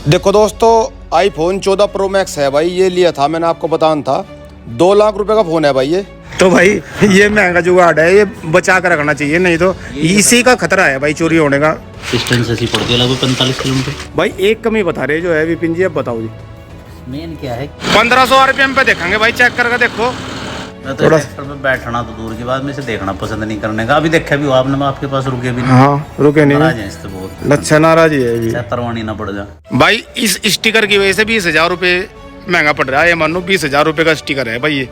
देखो दोस्तों, iPhone 14 pro max है भाई। ये लिया था मैंने, आपको बताना था। 2 लाख रुपए का फोन है भाई ये। तो भाई ये महंगा जुगाड़ है, ये बचा कर रखना चाहिए, नहीं तो इसी का खतरा है भाई चोरी होने का। डिस्टेंस ऐसी पड़ती है लगभग 45 किलोमीटर। भाई एक कमी बता रहे जो है विपिन जी, अब बताओ जी। मेन क्या है, 1500 RPM पे देखेंगे भाई, चेक करके देखो। मैं तो ट्रैक्टर पे बैठना तो दूर की बात, में से देखना पसंद नहीं करने का। अभी देखा भी हो आपने, आपके पास रुके भी नहीं। हाँ रुके नहीं, नाराज है इससे बहुत। लच्छा नाराज है तरवानी ना पड़ जा भाई। इस स्टिकर की वजह से 20,000 रुपए महंगा पड़ रहा है। ये मानो 20,000 रुपए का स्टिकर है भाई ये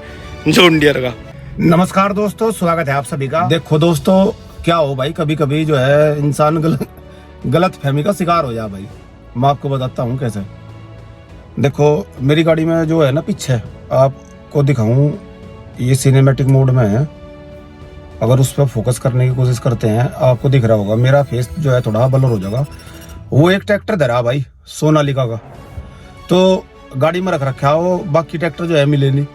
जॉन डियर का। नमस्कार दोस्तों, स्वागत है आप सभी का। देखो दोस्तों, क्या हो भाई, कभी कभी जो है इंसान गलत फहमी का शिकार हो जाए भाई। मैं आपको बताता हूँ कैसे। देखो मेरी गाड़ी में जो है ना, पीछे आपको दिखाऊं, ये सिनेमैटिक मोड में है। अगर उस पर फोकस करने की कोशिश करते हैं, आपको दिख रहा होगा मेरा फेस जो है थोड़ा ब्लर हो जाएगा। वो एक ट्रैक्टर धरा भाई सोनालिका का, तो गाड़ी में रख रखा है वो, बाकी ट्रैक्टर जो है मिले नहीं।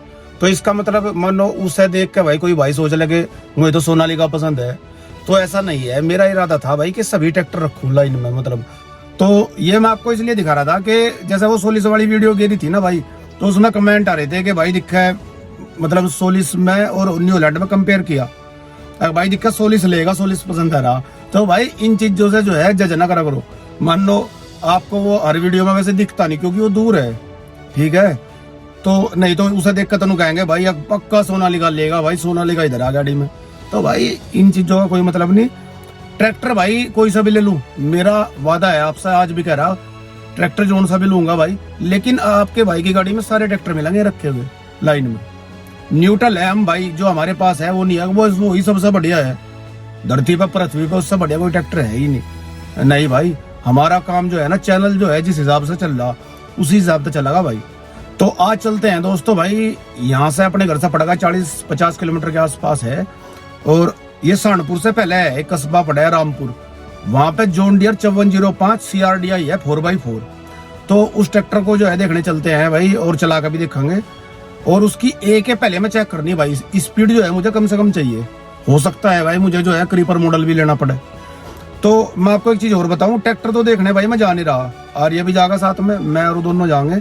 तो इसका मतलब मानो उसे देख के भाई कोई भाई सोच लगे मुझे तो सोनालिका पसंद है, तो ऐसा नहीं है। मेरा इरादा था भाई कि सभी ट्रैक्टर रखूं लाइन में, मतलब। तो ये मैं आपको इसलिए दिखा रहा था कि जैसे वो 16 वाली वीडियो गिरी थी ना भाई, तो उसमें कमेंट आ रहे थे कि भाई दिखा है, मतलब 16 में और न्यू हॉलैंड में कंपेयर किया, भाई दिक्कत 16 लेगा, 16 पसंद है रहा। तो भाई इन चीजों से जो है जज ना करा करो। मान लो आपको वो हर वीडियो में वैसे दिखता नहीं क्योंकि वो दूर है, ठीक है, तो नहीं तो उसे देख कर तनु कहेंगे भाई अब पक्का सोनालिका लेगा, भाई सोनालिका इधर आ गाड़ी में। तो भाई इन चीजों का कोई मतलब नहीं। ट्रैक्टर भाई कोई सा भी ले लूं, मेरा वादा है आपसे, आज भी कह रहा, ट्रैक्टर जोन सा भी लूंगा भाई, लेकिन आपके भाई की गाड़ी में सारे ट्रैक्टर मिलेंगे रखे हुए लाइन में। न्यूट्रल है हम भाई, जो हमारे पास है वो नहीं है, वो ही सबसे बढ़िया है धरती पर, पृथ्वी पर उससे बढ़िया कोई ट्रैक्टर है ही नहीं। नहीं भाई, हमारा काम जो है ना, चैनल जो है जिस हिसाब से चल रहा उसी हिसाब से चलेगा भाई। तो आज चलते हैं दोस्तों भाई, यहाँ से अपने घर से पड़ेगा 40-50 किलोमीटर के आसपास है, और ये सहारनपुर से पहले है एक कस्बा पड़ा है रामपुर, वहां पे जॉन डियर 5405 CRDI है 4x4। तो उस ट्रैक्टर को जो है देखने चलते हैं भाई, और चला कर भी देखेंगे। और उसकी एक है पहले में चेक करनी है भाई, स्पीड जो है मुझे कम से कम चाहिए। हो सकता है भाई मुझे जो है क्रीपर मॉडल भी लेना पड़े। तो मैं आपको एक चीज और बताऊं, ट्रैक्टर तो देखने भाई मैं जा नहीं रहा, आर्य भी जाएगा साथ में, मैं और दोनों जाएंगे।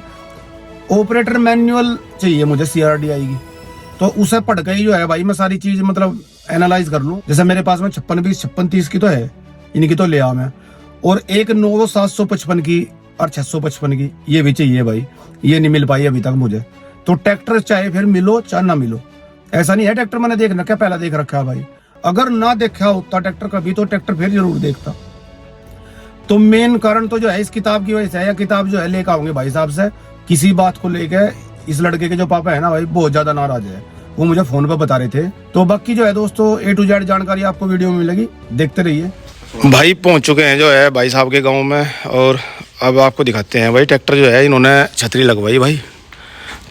ऑपरेटर मैनुअल चाहिए मुझे CRDI की, तो उसे पढ़ के ही जो है भाई मैं सारी चीज मतलब एनालाइज कर लूं। जैसे मेरे पास में 56-20 56-30 की तो है, इनकी तो ले आ मैं, और एक नोवो 755 की और 655 की ये भी चाहिए भाई। ये नहीं मिल पाई अभी तक मुझे। तो ट्रैक्टर चाहे फिर मिलो चाहे ना मिलो, ऐसा नहीं है ट्रैक्टर मैंने देख रखा, पहला देख रखा है भाई। अगर ना देखा होता ट्रैक्टर कभी, तो ट्रैक्टर फिर जरूर देखता। तो मेन कारण तो जो है इस किताब की वजह से है, या किताब जो है लेकर आऊंगे भाई साहब से किसी बात को लेके। इस लड़के के जो पापा है ना भाई, बहुत ज्यादा नाराज है, वो मुझे फोन पर बता रहे थे। तो बाकी जो है दोस्तों A to Z जानकारी आपको वीडियो में मिलेगी, देखते रहिए। भाई पहुंच चुके हैं जो है भाई साहब के गाँव में, और अब आपको दिखाते हैं भाई ट्रैक्टर जो है इन्होंने छतरी लगवाई भाई।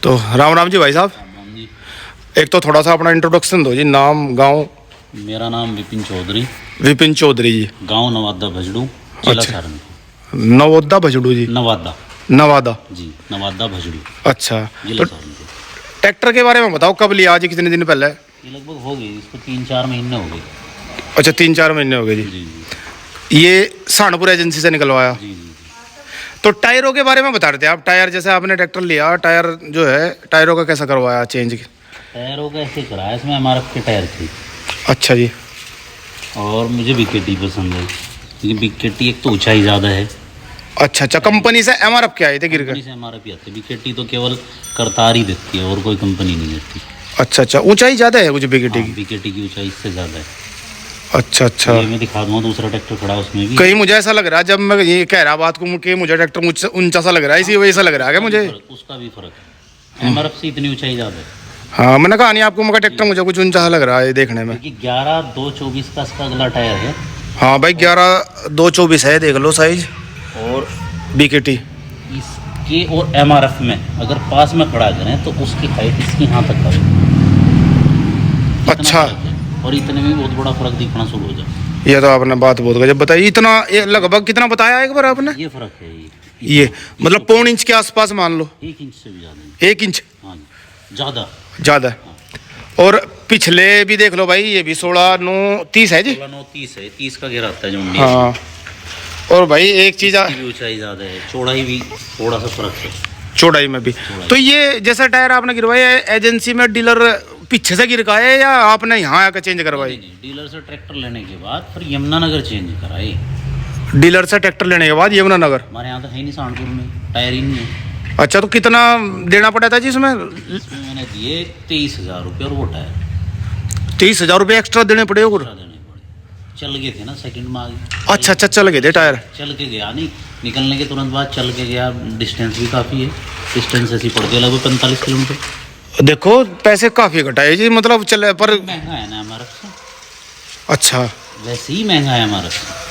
तो राम राम जी भाई साहब। एक तो थोड़ा सा अपना इंट्रोडक्शन दो जी, नाम गांव। मेरा नाम विपिन चौधरी। विपिन चौधरी जी, गांव नवादा भजड़ू, जिला सहारनपुर। नवोदा भजड़ू जी, नवादा नवादा जी, नवादा भजड़ू। अच्छा, जिला तो सहारनपुर। ट्रैक्टर के बारे में बताओ, कब लिया, आज कितने दिन पहले? ये लगभग हो गई, इसको 3-4 महीने हो गए। अच्छा 3-4 महीने हो गए जी। जी जी ये सहारनपुर एजेंसी से निकलवाया। जी जी। तो टायरों के बारे में बता रहे थे आप। टायर जैसे आपने ट्रैक्टर लिया, टायर जो है टायरों का कैसा करवाया चेंज? टायरों का ऐसे कराया, इसमें MRF के टायर थे। अच्छा जी। और मुझे BKT पसंद है, क्योंकि BKT एक तो ऊंचाई ज़्यादा है। अच्छा अच्छा, कंपनी से MRF के आए थे गिर कर? से MRF ही आते, BKT तो केवल करतार ही देती है और कोई कंपनी नहीं देती। अच्छा अच्छा, ऊंचाई ज़्यादा है मुझे BKT की? BKT की ऊंचाई इससे ज़्यादा है। अच्छा अच्छा, ये मैं दिखा दूंगा, दूसरा ट्रैक्टर खड़ा है उसमें भी। कहीं मुझे ऐसा लग रहा है, जब मैं ये कह रहा बात को कि मुझे ट्रैक्टर मुझसे ऊंचा सा लग रहा है, इसी वजह से लग रहा है क्या मुझे? उसका भी फर्क है, MRF से इतनी ऊंचाई ज़्यादा है। हाँ मैंने कहा नहीं आपको, मगर ट्रैक्टर मुझे कुछ ऊंचा सा लग रहा है देखने में। 11/2/24 का इसका अगला टायर है। हाँ भाई 11/2/24 है, देख लो साइज। और BKT इसके और MRF में अगर पास में खड़ा करें तो उसकी हाइट इसकी यहाँ तक का। अच्छा, और इतने में बहुत बड़ा फर्क दिखना शुरू हो जाए। ये तो आपने बात बहुत गजब बताई। इतना लगभग कितना बताया एक बार आपने? ये फर्क है ये मतलब 1.25 इंच के आसपास मान लो। 1 इंच से भी ज़्यादा। 1 इंच? हाँ ज़्यादा ज़्यादा। और पिछले भी देख लो भाई, ये भी 16/9/30 है जी। 16/9/30 है, 30 का घेरा आता है जो। हाँ, और भाई एक चीज इसकी भी ऊंचाई ज्यादा है, चौड़ाई भी थोड़ा सा फर्क है चौड़ाई में भी। तो ये जैसा टायर आपने गिरवाया है एजेंसी में डीलर पीछे से गिरवाया है या आपने यहाँ आकर चेंज करवाई? नहीं, डीलर से ट्रैक्टर लेने के बाद फिर यमुनानगर चेंज कराई। डीलर से ट्रैक्टर लेने के बाद यमुनानगर? हमारे यहाँ तो है नहीं सहारनपुर में, टायर ही नहीं है। अच्छा, तो कितना देना पड़ा था जी इसमें? इसमें मैंने दिए 23,000 रुपये और वो टायर 30,000 रुपये एक्स्ट्रा देने पड़े और? देने पड़े। चल गए थे ना सेकंड में आगे। अच्छा अच्छा, चल गए थे टायर? चल के गया नहीं, निकलने के तुरंत बाद चल के गया। डिस्टेंस भी काफ़ी है, डिस्टेंस ऐसी पड़ती है लगभग 45 किलोमीटर। देखो पैसे काफी घटाए जी, मतलब चले पर महंगा है ना हमारा से। अच्छा, वैसे ही महंगा है हमारा से।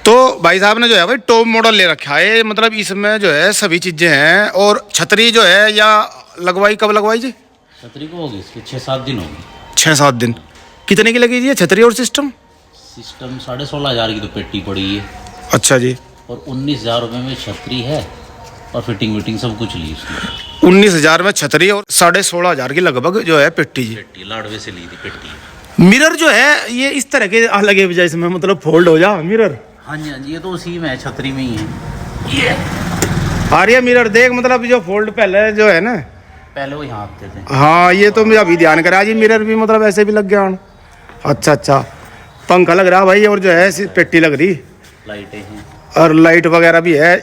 तो भाई साहब ने जो है भाई टॉप मॉडल ले रखा है, मतलब इसमें जो है सभी चीजें हैं। और छतरी जो है या लगवाई कब लगवाई जी? छतरी को हो गई इसके 6-7 दिन हो गए। 6-7 दिन। कितने की लगी जी छतरी और सिस्टम? सिस्टम 16,500 की तो पेटी पड़ी है अच्छा जी। और 19,000 रुपये में छतरी है और फिटिंग विटिंग सब कुछ ली उसने। 19,000 में छतरी और 16,500 की लगभग जो है पेटी जी। पेटी लाडवे से ली थी पेटी। मिरर जो है ये इस तरह के लगे बजाय इसमें मतलब फोल्ड हो जा मिरर। हाँ जी हाँ जी, ये तो उसी में है, छतरी में ही है ये। आ रही है मिरर देख, मतलब जो फोल्ड पहले जो है ना, पहले वो यहाँ आते थे। हाँ ये तो मुझे अभी ध्यान करा जी, मिरर भी मतलब ऐसे भी लग गया। अच्छा अच्छा, पंखा लग रहा भाई और जो है पेटी लग रही, लाइटें हैं और लाइट वगैरह भी है।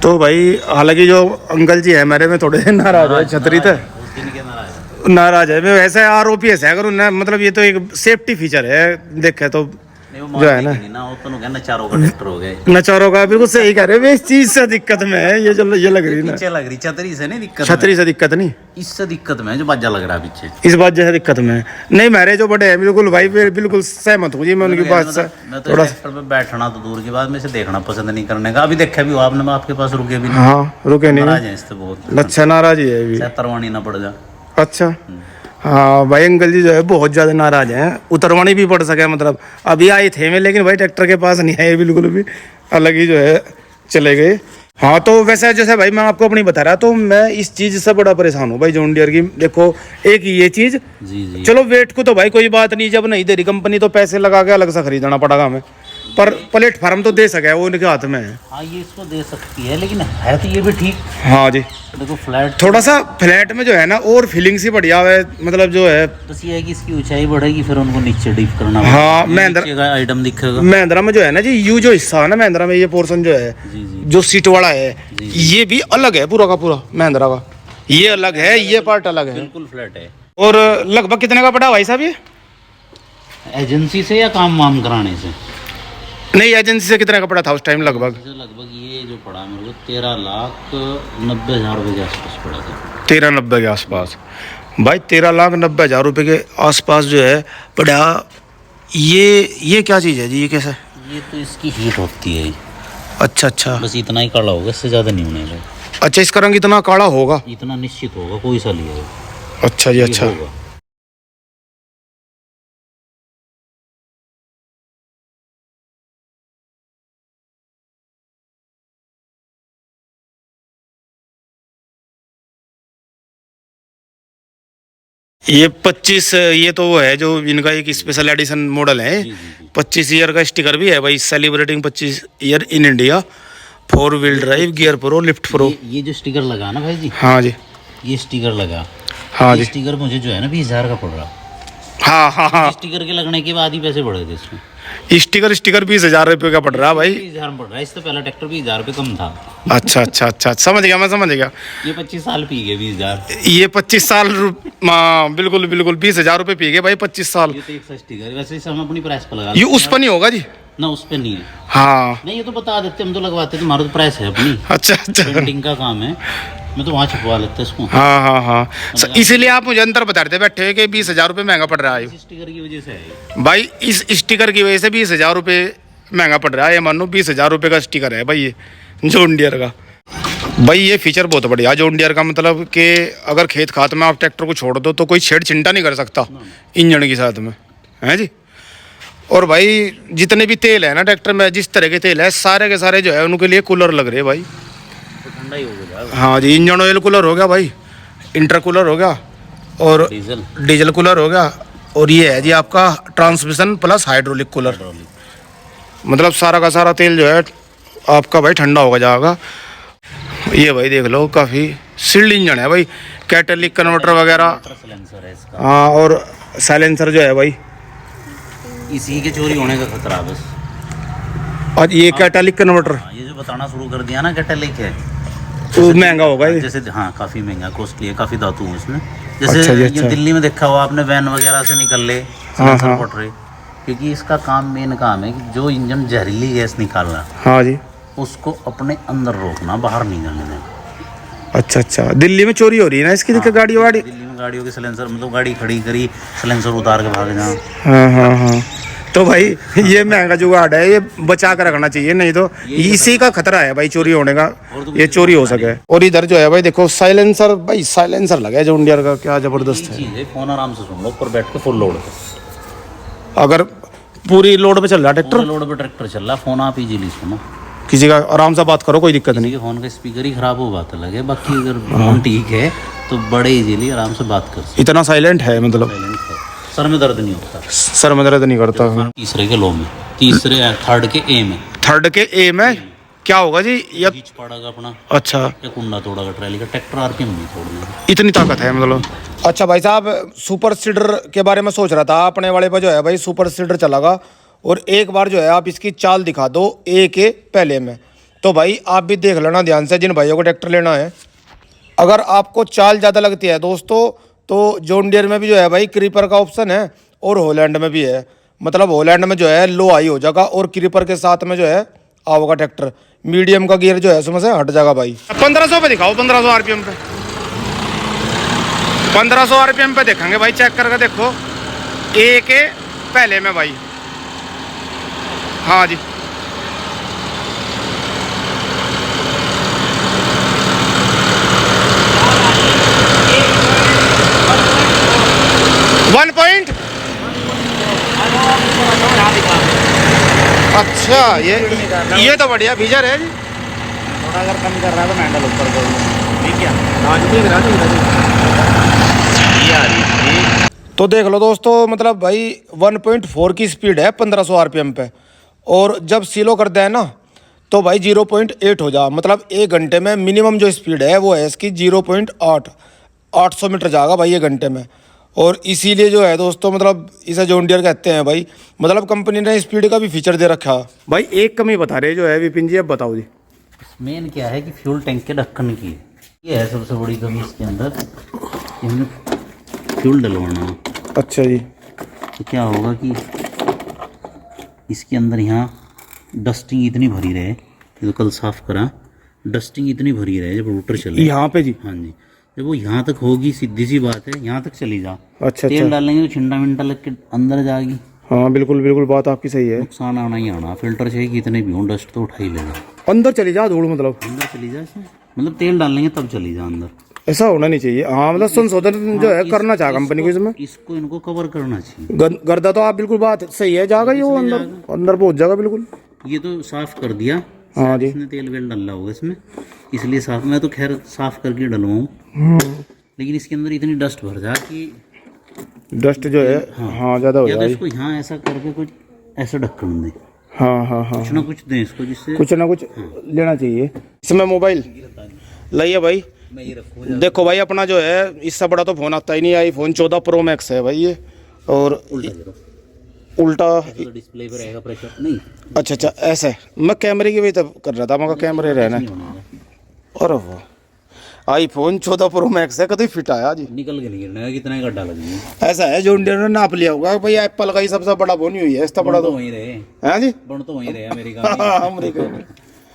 तो भाई हालांकि जो अंकल जी है मेरे में थोड़े नाराज है छतरी थे, उस दिन के नाराज नाराज है। मैं वैसे ROPS है, अगर मतलब ये तो एक सेफ्टी फीचर है देखे तो जो है ना, वो तो नचारों का ट्रैक्टर हो गए। नचारों का बिल्कुल सही कह रहे हो। इस चीज से दिक्कत में है ये, जो ये लग रही है ना, पीछे लग रही छतरी से नहीं दिक्कत, छतरी से दिक्कत नहीं, इससे दिक्कत में है जो बाजा लग रहा है पीछे। इस बात जैसे दिक्कत में है। नहीं मेरे जो बड़े हैं बिल्कुल भाई बिल्कुल सहमत हूँ जी मैं उनकी बात से। मैं तो ट्रैक्टर पे बैठना तो दूर की बात, में से देखना पसंद नहीं करने का। अभी देखा भी हो आपने, मैं आपके पास रुके भी नहीं। हाँ रुके नहीं, नाराज है इससे बहुत। अच्छा नाराज ही है अभी, तरवानी ना पड़ जा। अच्छा हाँ भाई अंकल जी जो है बहुत ज़्यादा नाराज हैं, उतरवानी भी पड़ सके। मतलब अभी आए थे मैं, लेकिन भाई ट्रैक्टर के पास नहीं आए बिल्कुल भी, अलग ही जो है चले गए। हाँ तो वैसे जैसे भाई मैं आपको अपनी बता रहा, तो मैं इस चीज़ से बड़ा परेशान हूँ भाई जॉन डियर की। देखो एक ये चीज़, जी जी, चलो वेट को तो भाई कोई बात नहीं, जब नहीं दे रही कंपनी तो पैसे लगा के अलग से खरीदना पड़ेगा हमें, पर प्लेटफार्म तो दे सके, वो उनके हाथ में है। हाँ ये इसको दे सकती है, लेकिन है तो ये भी ठीक। हाँ जी, देखो फ्लैट थोड़ा सा फ्लैट में जो है ना और फीलिंग सी बढ़िया है, मतलब जो है बस ये है कि इसकी ऊंचाई बढ़ेगी, फिर उनको नीचे डीप करना। हाँ महिंद्रा आइटम दिखेगा। महिंद्रा में जो है ना जी, यू जो हिस्सा है ना महिंद्रा में, ये पोर्शन जो है जी जी, जो सीट वाला है, ये भी अलग है पूरा का पूरा महिंद्रा का, ये अलग है, ये पार्ट अलग है, बिल्कुल फ्लैट है। और लगभग कितने का पड़ा भाई साहब ये? एजेंसी से या काम वाम कराने से? नहीं एजेंसी से कितने का पड़ा था उस टाइम लगभग? लगभग ये जो पड़ा मेरे को 13,90,000 रुपये के आसपास पड़ा था। 13,90 के आसपास भाई, 13,90,000 रुपये के आसपास जो है पड़ा। ये क्या चीज़ है जी, ये कैसा? ये तो इसकी हीट होती है। अच्छा अच्छा, बस इतना ही काला होगा, इससे ज़्यादा नहीं होने का। अच्छा इसका रंग इतना काला होगा? इतना निश्चित होगा, कोई सा लिया अच्छा जी अच्छा। होगा। ये 25, ये तो वो है जो इनका एक स्पेशल एडिशन मॉडल है। 25 ईयर का स्टिकर भी है भाई, celebrating 25 year in India, 4 wheel drive, gear pro, lift pro. ये जो स्टिकर लगा ना भाई जी, हाँ जी, ये स्टिकर लगा, हाँ जी, स्टिकर मुझे जो है ना 20,000 का पड़ रहा। हाँ हाँ हाँ, स्टिकर के लगने के बाद ही पैसे बढ़े थे इसमें। स्टिकर 20,000 रुपये का पड़ रहा भाई। 20,000 में पड़ रहा है, इससे पहला ट्रैक्टर 20,000 रुपये कम था। अच्छा अच्छा अच्छा, समझ गया मैं, समझ गया। ये 25 साल पी गए 20,000। ये 25 साल बिल्कुल बिल्कुल 20,000 रुपये पी गए भाई, 25 साल। ये तो एक सा स्टिकर, वैसे इसे हम अपनी प्राइस पर लगा ये उस पर नहीं होगा जी? ना उस पे नहीं है। हाँ नहीं ये तो बता देते, हम तो लगवाते थे, हमारा तो प्राइस है अपनी। अच्छा अच्छा, प्रिंटिंग का काम है, मैं तो वहाँ छपवा लेते इसको। हाँ हाँ हाँ, इसीलिए आप मुझे अंतर बता रहे थे बैठे हुए कि 20,000 रुपये महंगा पड़ रहा है इस स्टिकर की वजह से है भाई। इस स्टिकर की वजह से 20,000 रुपये महंगा पड़ रहा है। ये मानो 20,000 रुपये का स्टिकर है भाई ये जॉन डियर का। भाई ये फीचर बहुत बढ़िया जॉन डियर का, मतलब कि अगर खेत खात में आप ट्रैक्टर को छोड़ दो तो कोई छेड़ चिंटा नहीं कर सकता इंजन के साथ में, है जी। और भाई जितने भी तेल है ना ट्रैक्टर में, जिस तरह के तेल है सारे के सारे जो है उनके लिए कूलर लग रहे हैं भाई। तो ठंडा ही हो गया। हाँ जी, इंजन ऑयल कूलर हो गया भाई, इंटर कूलर हो गया, और डीजल कूलर हो गया, और ये है जी आपका ट्रांसमिशन प्लस हाइड्रोलिक कूलर। मतलब सारा का सारा तेल जो है आपका भाई ठंडा होगा जाएगा। ये भाई देख लो काफ़ी सिल्ड इंजन है भाई, कैटलिक कन्वर्टर वगैरह। साइलेंसर है इसका। हाँ, और साइलेंसर जो है भाई, इसी के चोरी होने का खतरा बस। और ये कैटलिक कन्वर्टर हाँ, ये जो बताना शुरू कर दिया ना कैटलिक है, तो महंगा होगा ये। जैसे हाँ काफ़ी महंगा, कॉस्टली है, काफ़ी धातु है इसमें। जैसे अच्छा जी, ये अच्छा। दिल्ली में देखा हुआ आपने, वैन वगैरह से निकल ले हाँ, सिलेंसर हाँ। फट रहे, क्योंकि इसका काम, मेन काम है कि जो इंजन जहरीली गैस निकाल रहा हाँ जी, उसको अपने अंदर रोकना, बाहर नहीं जाने देना। अच्छा अच्छा। दिल्ली में चोरी हो रही है ना इसकी, हाँ, गाड़ी वाड़ी। दिल्ली में गाड़ियों के सिलेंसर, मतलब गाड़ी खड़ी करी, सिलेंसर उतार के भाग जाओ। हाँ हाँ हाँ। तो भाई ये महंगा जुगाड़ है, ये बचा कर रखना चाहिए, नहीं तो इसी का खतरा है भाई चोरी होने का, ये चोरी हो सके। और इधर जो है भाई देखो साइलेंसर, भाई साइलेंसर लगा है जॉन डियर का, क्या जबरदस्त है। चीज़ है, फोन आराम से सुन लो ऊपर बैठ के फुल लोड पे। अगर पूरी लोड पे चल रहा है ट्रैक्टर, पूरे लोड पे ट्रैक्टर चल रहा, फोन आप इजीली सुनो। किसी का आराम से बात करो, कोई दिक्कत नहीं। किसी के फोन का स्पीकर ही खराब हो, बात अलग है, बाकी अगर फोन ठीक है तो बड़े इजीली आराम से बात कर सकते। इतना साइलेंट है, मतलब साइलेंट है, सर में दर्द नहीं होता, सर में दर्द नहीं करता। तीसरे के लो में, तीसरे थर्ड के ए में। थर्ड के ए में क्या होगा जी? या खींच पड़ेगा अपना, अच्छा, या कुंडा तोड़ेगा ट्रैली का, ट्रैक्टर आरपीएम नहीं छोड़ने। इतनी ताकत है मतलब। अच्छा भाई साहब, सुपर सीडर के बारे में सोच रहा था, अपने वाले पर जो है भाई सुपर सीडर चलागा, और एक बार जो है आप इसकी चाल दिखा दो ए के पहले में, तो भाई आप भी देख लेना ध्यान से, जिन भाइयों को ट्रैक्टर लेना है। अगर आपको चाल ज़्यादा लगती है दोस्तों, तो जॉन डियर में भी जो है भाई क्रीपर का ऑप्शन है, और हॉलैंड में भी है। मतलब हॉलैंड में जो है लो हाई हो जाएगा, और क्रीपर के साथ में जो है आओगा ट्रैक्टर, मीडियम का गियर जो है उसमें से हट जाएगा भाई। 1500 पे दिखाओ, 1500 आरपीएम पे, 1500 आरपीएम पे देखेंगे भाई, चेक करके देखो ए के पहले में भाई। हाँ जी, वन पॉइंट। अच्छा, ये तो बढ़िया फीचर है जी। थोड़ा अगर कम कर रहा है तो हैंडल ऊपर करूँगा, ठीक है। आज देख रहा ये आ रही है। तो देख लो दोस्तों, मतलब भाई 1.4 की स्पीड है 1500 आरपीएम पे, और जब सीलो करते हैं ना तो भाई 0.8 हो जा, मतलब 1 घंटे में मिनिमम जो स्पीड है वो है इसकी 0.8, 800 मीटर जाएगा भाई 1 घंटे में। और इसीलिए जो है दोस्तों, मतलब इसे जॉन डियर कहते हैं भाई, मतलब कंपनी ने स्पीड का भी फीचर दे रखा है भाई। एक कमी बता रहे जो है विपिन जी, अब बताओ जी। मेन क्या है कि फ्यूल टैंक के ढक्कन की है, ये है सबसे बड़ी कमी इसके अंदर, इसमें फ्यूल डलवाना। अच्छा जी, तो क्या होगा कि इसके अंदर यहाँ डस्टिंग इतनी भरी रहे, ये तो कल साफ करा, डस्टिंग इतनी भरी रहे जब रोटर चले यहाँ पे जी। हाँ जी, जब वो यहाँ तक होगी, सीधी सी बात है, यहाँ तक चली जा। अच्छा तेल अच्छा, डालेंगे तो छिंडा मिंटा लग के अंदर जाएगी, हाँ बिल्कुल बिल्कुल, बात आपकी सही है। नुकसान आना ही आना। फिल्टर चाहिए कितने भी हों, डस्ट तो उठा ही लेगा, अंदर चली जा धूल, मतलब अंदर चली जा इसमें, मतलब तेल डालेंगे तब चली जा अंदर। ऐसा होना नहीं चाहिए। हाँ, मतलब संशोधन जो है करना चाह कंपनी को इसमें, इसको इनको कवर करना चाहिए। गर्दा तो आप बिल्कुल बात सही है, जाएगा ये वो अंदर अंदर पहुंच जाएगा बिल्कुल। ये तो साफ कर दिया, हाँ जी, इसने तेल वेल डाला होगा इसमें, इसलिए साफ, मैं तो खैर साफ करके डलवाऊँ, लेकिन इसके अंदर इतनी डस्ट भर जा कि डस्ट जो है हाँ ज़्यादा हो या तो जाएगी। इसको यहाँ ऐसा करके कुछ ऐसा ढक्कन दे, हाँ हाँ हाँ, कुछ ना कुछ दें इसको, जिससे कुछ ना कुछ लेना चाहिए। इसमें मोबाइल लाइए भाई, मैं ये रखूँ। देखो भाई अपना जो है इससे बड़ा तो फ़ोन आता ही नहीं, आईफोन 14 प्रो मैक्स है भाई ये, और उल्टा तो डिस्प्ले पे रहेगा प्रेशर नहीं। अच्छा अच्छा, ऐसे मैं कैमरे की वही तब कर रहा था, मगर कैमरे रहना है। और वो आईफोन 14 प्रो मैक्स है, कभी फिट आया जी, निकल के नहीं गिरना, कितना गड्ढा लगेगा। ऐसा है जो इंडियन ने नाप लिया होगा भाई, एप्पल का ही सबसे बड़ा फोन ही हुई है, इसका बड़ा तो वहीं रहे है जी, बन तो वहीं रहे अमेरिका में। अमेरिका में।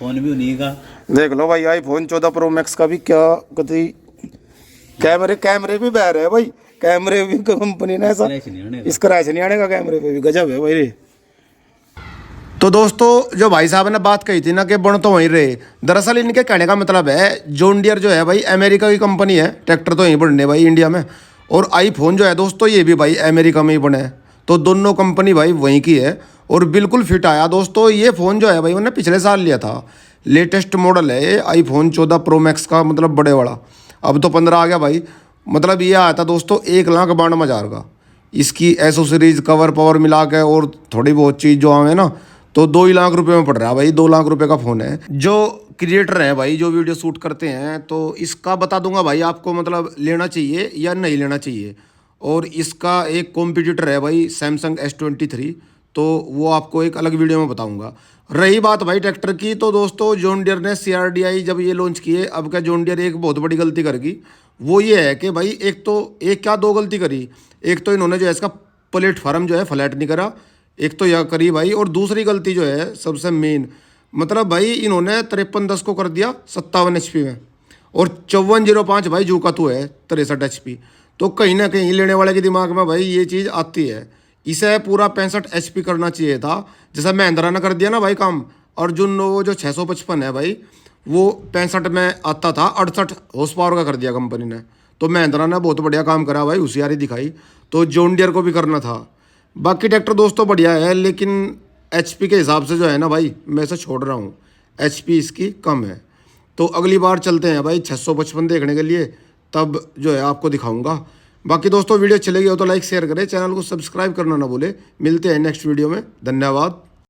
फोन भी उन्हीं का। देख लो भाई आईफोन 14 प्रो मैक्स का भी क्या कभी कैमरे भी बह रहे हैं भाई, कैमरे भी कंपनी ने ऐसा स्क्रैच नहीं आने का, कैमरे पे भी गजब है भाई रे। तो दोस्तों जो भाई साहब ने बात कही थी ना कि बन तो वहीं रहे, दरअसल इनके कहने का मतलब है जॉन डियर जो है भाई अमेरिका की कंपनी है, ट्रैक्टर तो यहीं बनने भाई इंडिया में, और आईफोन जो है दोस्तों ये भी भाई अमेरिका में ही बने हैं, तो दोनों कंपनी भाई वहीं की है, और बिल्कुल फिट आया दोस्तों। ये फ़ोन जो है भाई उन्होंने पिछले साल लिया था, लेटेस्ट मॉडल है ये आईफोन 14 प्रो मैक्स का, मतलब बड़े वाला, अब तो 15 आ गया भाई। मतलब ये आया था दोस्तों 1,92,000 का। इसकी एसोसरीज कवर पावर मिला के और थोड़ी बहुत चीज़ जो आवे ना, तो 2 ही लाख रुपए में पड़ रहा है भाई, 2 लाख रुपए का फ़ोन है। जो क्रिएटर हैं भाई, जो वीडियो शूट करते हैं, तो इसका बता दूंगा भाई आपको, मतलब लेना चाहिए या नहीं लेना चाहिए। और इसका एक कॉम्पिटिटर है भाई सैमसंग S23, तो वो आपको एक अलग वीडियो में बताऊंगा। रही बात भाई ट्रैक्टर की, तो दोस्तों जॉन डियर ने CRDI जब ये लॉन्च किए, अब क्या जॉन डियर एक बहुत बड़ी गलती कर गई। वो ये है कि भाई एक क्या 2 गलती करी। एक तो इन्होंने जो है इसका प्लेटफार्म जो है फ्लैट नहीं करा, एक तो यह करी भाई। और दूसरी गलती जो है सबसे मेन, मतलब भाई इन्होंने 5310 को कर दिया 57 HP में, और 5405 भाई जूकातू है 63 HP। तो कहीं ना कहीं लेने वाले के दिमाग में भाई ये चीज़ आती है, इसे पूरा 65 HP करना चाहिए था, जैसा महिंद्रा ने कर दिया ना भाई काम। अर्जुन वो जो 655 है भाई, वो 65 में आता था, 68 हॉर्स पावर का कर दिया कंपनी ने। तो महिंद्रा ने बहुत बढ़िया काम करा भाई, होशियारी दिखाई। तो जॉन डियर को भी करना था। बाकी ट्रैक्टर दोस्तों बढ़िया है, लेकिन HP के हिसाब से जो है ना भाई, मैं इसे छोड़ रहा हूँ, HP इसकी कम है। तो अगली बार चलते हैं भाई 655 देखने के लिए, तब जो है आपको दिखाऊंगा। बाकी दोस्तों वीडियो अच्छी लगी हो तो लाइक शेयर करें, चैनल को सब्सक्राइब करना ना भूले। मिलते हैं नेक्स्ट वीडियो में, धन्यवाद।